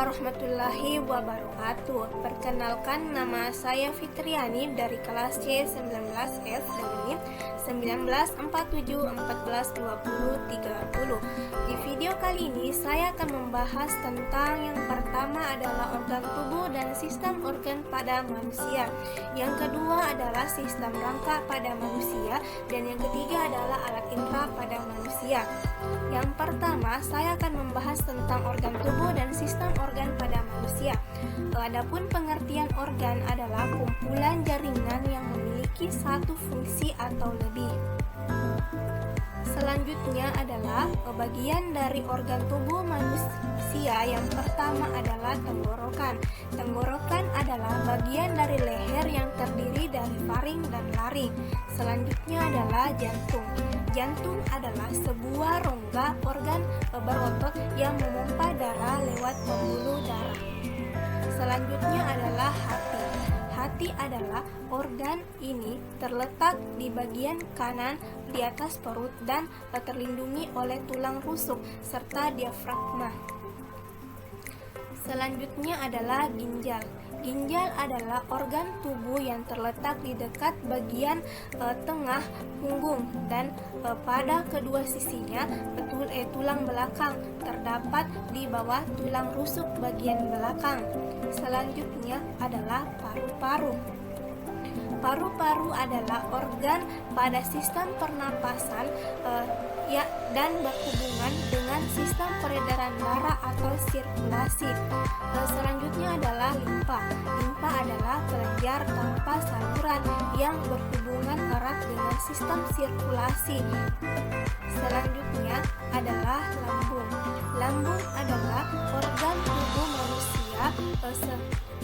warahmatullahi wabarakatuh. Perkenalkan, nama saya Fitriani dari kelas C19F dengan NIM 1947142030. Di video kali ini saya akan membahas tentang yang pertama adalah organ tubuh dan sistem organ pada manusia. Yang kedua adalah sistem rangka pada manusia, dan yang ketiga adalah alat indera pada manusia. Yang pertama, saya akan membahas tentang organ tubuh dan sistem organ pada manusia. Adapun pengertian organ adalah kumpulan jaringan yang memiliki satu fungsi atau lebih. Selanjutnya adalah bagian dari organ tubuh manusia. Yang pertama adalah tenggorokan. Tenggorokan adalah bagian dari leher yang terdiri dari faring dan laring. Selanjutnya adalah jantung. Jantung adalah sebuah rongga organ berotot yang memompa darah lewat pembuluh darah. Selanjutnya adalah hati. Hati adalah organ ini terletak di bagian kanan di atas perut dan terlindungi oleh tulang rusuk serta diafragma. Selanjutnya adalah ginjal. Ginjal adalah organ tubuh yang terletak di dekat bagian tengah punggung dan pada kedua sisinya tulang belakang terdapat di bawah tulang rusuk bagian belakang. Selanjutnya adalah paru-paru. Paru-paru adalah organ pada sistem pernapasan dan berhubungan dengan sistem peredaran darah atau sirkulasi. Selanjutnya adalah limfa. Limfa adalah kelenjar tanpa saluran yang berhubungan erat dengan sistem sirkulasi. Selanjutnya adalah lambung. Lambung adalah organ tubuh manusia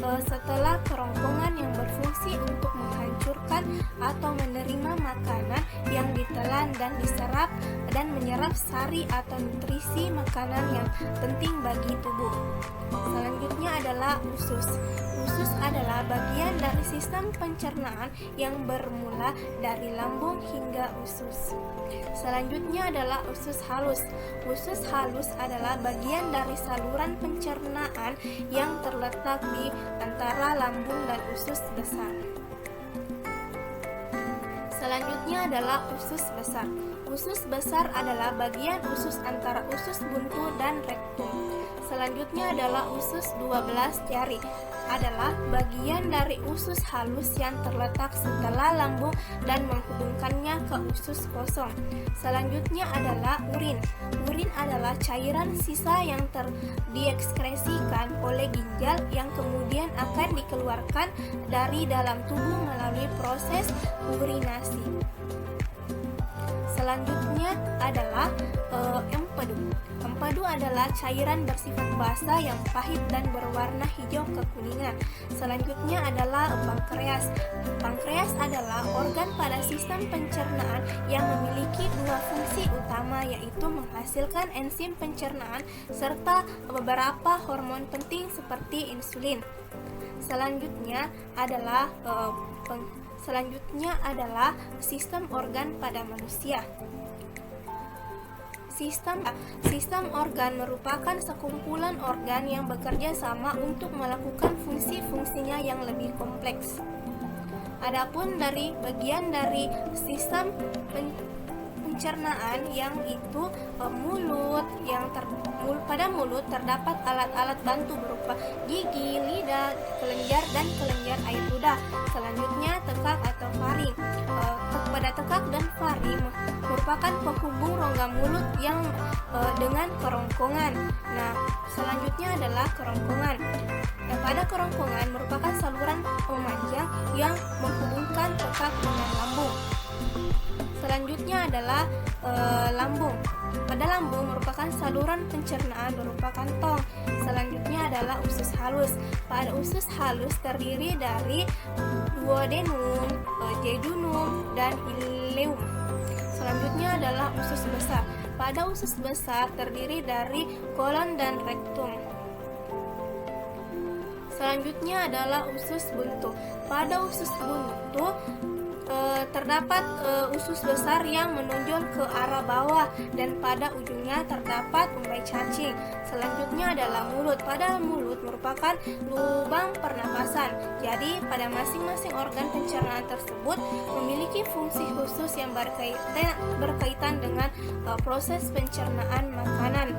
setelah kerongkongan yang berfungsi untuk menghancurkan atau menerima makanan yang ditelan dan diserap dan menyerap sari atau nutrisi makanan yang penting bagi tubuh. Selanjutnya adalah usus. Usus adalah bagian dari sistem pencernaan yang bermula dari lambung hingga usus. Selanjutnya adalah usus halus. Usus halus adalah bagian dari saluran pencernaan yang terletak di antara lambung dan usus besar. Selanjutnya adalah usus besar. Usus besar adalah bagian usus antara usus buntu dan rektum. Selanjutnya adalah usus 12 jari. Adalah bagian dari usus halus yang terletak setelah lambung dan menghubungkannya ke usus kosong. Selanjutnya adalah urin. Urin adalah cairan sisa yang diekskresikan oleh ginjal yang kemudian akan dikeluarkan dari dalam tubuh melalui proses urinasi. Selanjutnya adalah empedu. Empedu adalah cairan bersifat basa yang pahit dan berwarna hijau kekuningan. Selanjutnya adalah pankreas. Pankreas adalah organ pada sistem pencernaan yang memiliki dua fungsi utama, yaitu menghasilkan enzim pencernaan serta beberapa hormon penting seperti insulin. Selanjutnya adalah sistem organ pada manusia. Sistem organ merupakan sekumpulan organ yang bekerja sama untuk melakukan fungsi-fungsinya yang lebih kompleks. Adapun dari bagian dari sistem pencernaan yang itu mulut, pada mulut terdapat alat-alat bantu berupa gigi, lidah, kelenjar dan kelenjar air ludah. Selanjutnya tekak atau faring. Pada tekak dan faring merupakan penghubung rongga mulut yang dengan kerongkongan. Nah, selanjutnya adalah kerongkongan. Pada kerongkongan merupakan saluran pemanjang yang menghubungkan tekak dengan lambung. Selanjutnya adalah lambung. Pada lambung merupakan saluran pencernaan berupa kantong. Selanjutnya adalah usus halus. Pada usus halus terdiri dari duodenum, jejunum, dan ileum. Selanjutnya adalah usus besar. Pada usus besar terdiri dari kolon dan rektum. Selanjutnya adalah usus buntu. Pada usus buntu terdapat usus besar yang menonjol ke arah bawah dan pada ujungnya terdapat umbai cacing. Selanjutnya adalah mulut. Pada mulut merupakan lubang pernapasan. Jadi pada masing-masing organ pencernaan tersebut memiliki fungsi khusus yang berkaitan dengan proses pencernaan makanan.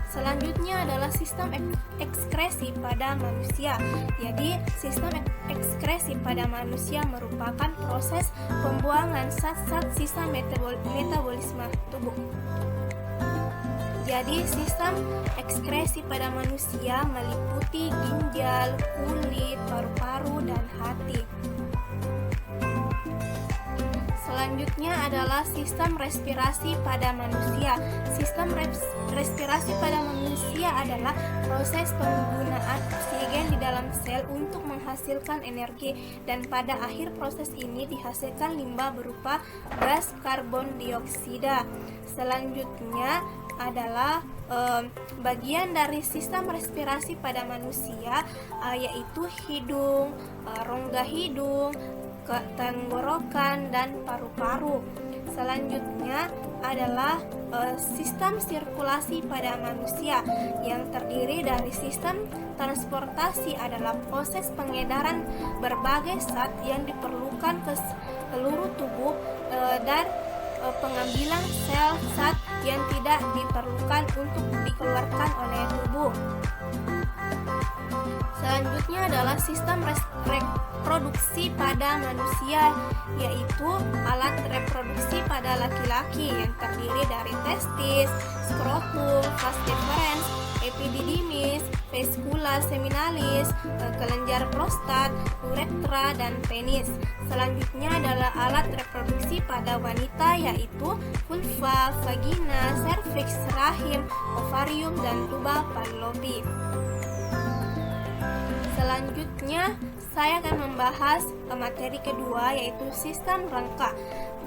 Selanjutnya adalah sistem ekskresi pada manusia. Jadi, sistem ekskresi pada manusia merupakan proses pembuangan zat-zat sisa metabolisme tubuh. Jadi, sistem ekskresi pada manusia meliputi ginjal, kulit, paru-paru, dan hati. Selanjutnya adalah sistem respirasi pada manusia. Sistem respirasi pada manusia adalah proses penggunaan oksigen di dalam sel untuk menghasilkan energi, dan pada akhir proses ini dihasilkan limbah berupa gas karbon dioksida. Selanjutnya adalah bagian dari sistem respirasi pada manusia, yaitu hidung, rongga hidung, tenggorokan, dan paru-paru. Selanjutnya adalah sistem sirkulasi pada manusia yang terdiri dari sistem transportasi adalah proses pengedaran berbagai zat yang diperlukan ke seluruh tubuh dan pengambilan sel zat yang tidak diperlukan untuk dikeluarkan oleh tubuh. Selanjutnya adalah sistem reproduksi pada manusia, yaitu alat reproduksi pada laki-laki yang terdiri dari testis, skrotum, vas deferens, epididymis, vescula seminalis, kelenjar prostat, uretra, dan penis. Selanjutnya adalah alat reproduksi pada wanita, yaitu vulva, vagina, serviks, rahim, ovarium, dan tuba fallopi. Selanjutnya saya akan membahas materi kedua, yaitu sistem rangka.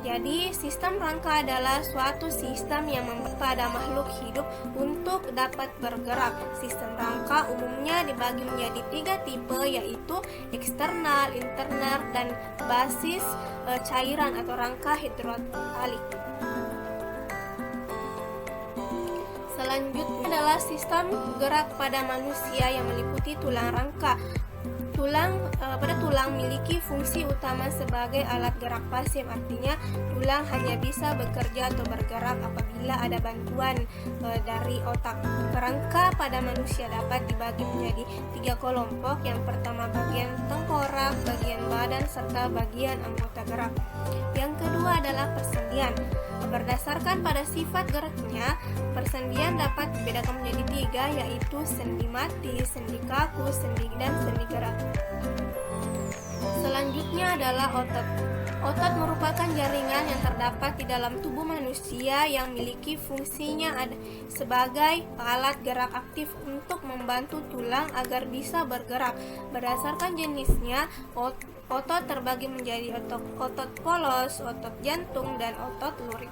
Jadi sistem rangka adalah suatu sistem yang membantu pada makhluk hidup untuk dapat bergerak. Sistem rangka umumnya dibagi menjadi 3 tipe, yaitu eksternal, internal, dan basis cairan atau rangka hidrotalik. Selanjutnya adalah sistem gerak pada manusia yang meliputi tulang rangka. Pada tulang memiliki fungsi utama sebagai alat gerak pasif, artinya tulang hanya bisa bekerja atau bergerak apabila ada bantuan dari otak. Rangka pada manusia dapat dibagi menjadi 3 kelompok. Yang pertama bagian tengkorak, bagian badan, serta bagian anggota gerak. Yang kedua adalah persendian. Berdasarkan pada sifat geraknya, persendian dapat dibedakan menjadi 3, yaitu sendi mati, sendi kaku, dan sendi gerak. Selanjutnya adalah otot. Otot merupakan jaringan yang terdapat di dalam tubuh manusia yang memiliki fungsinya sebagai alat gerak aktif untuk membantu tulang agar bisa bergerak. Berdasarkan jenisnya, otot terbagi menjadi otot polos, otot jantung, dan otot lurik.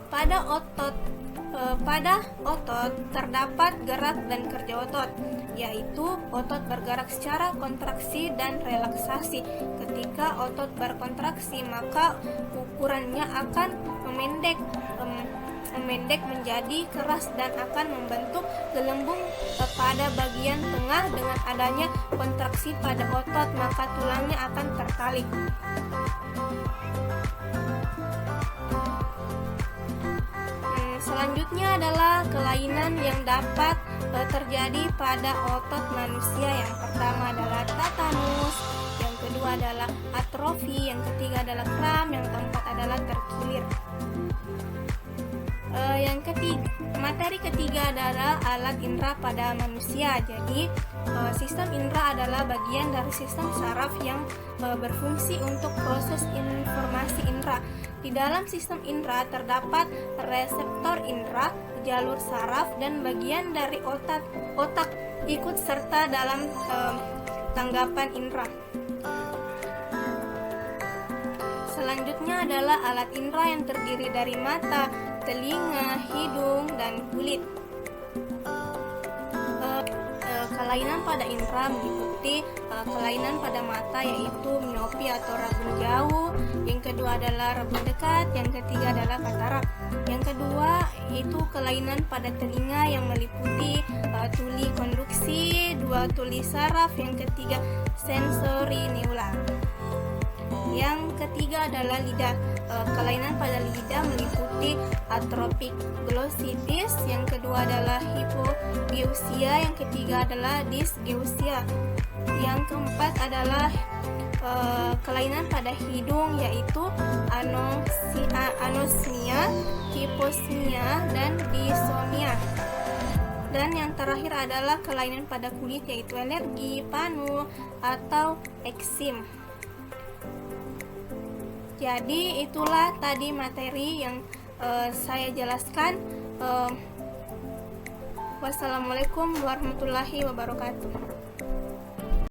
Pada otot terdapat gerak dan kerja otot, yaitu otot bergerak secara kontraksi dan relaksasi. Ketika otot berkontraksi, maka ukurannya akan memendek menjadi keras dan akan membentuk gelembung pada bagian tengah. Dengan adanya kontraksi pada otot, maka tulangnya akan tertalik. Selanjutnya adalah kelainan yang dapat terjadi pada otot manusia. Yang pertama adalah tetanus, yang kedua adalah atrofi, yang ketiga adalah kram, yang keempat adalah terkilir. Materi ketiga adalah alat indera pada manusia. Jadi sistem indera adalah bagian dari sistem saraf yang berfungsi untuk proses informasi indera. Di dalam sistem indera terdapat reseptor indera, jalur saraf, dan bagian dari otak ikut serta dalam tanggapan indera. Selanjutnya adalah alat indera yang terdiri dari mata, telinga, hidung, dan kulit. Kelainan pada indera meliputi meliputi kelainan pada mata yaitu miopi atau rabun jauh, yang kedua adalah rabun dekat, yang ketiga adalah katarak. Yang kedua itu kelainan pada telinga yang meliputi tuli konduksi, dua tuli saraf, yang ketiga sensori neural. Yang ketiga adalah lidah. Kelainan pada lidah meliputi atropik glossitis, yang kedua adalah hipogeusia, yang ketiga adalah dysgeusia. Yang keempat adalah kelainan pada hidung yaitu anosmia, hiposmia, dan disomnia. Dan yang terakhir adalah kelainan pada kulit yaitu alergi, panu, atau eksim. Jadi itulah tadi materi yang saya jelaskan. Wassalamualaikum warahmatullahi wabarakatuh.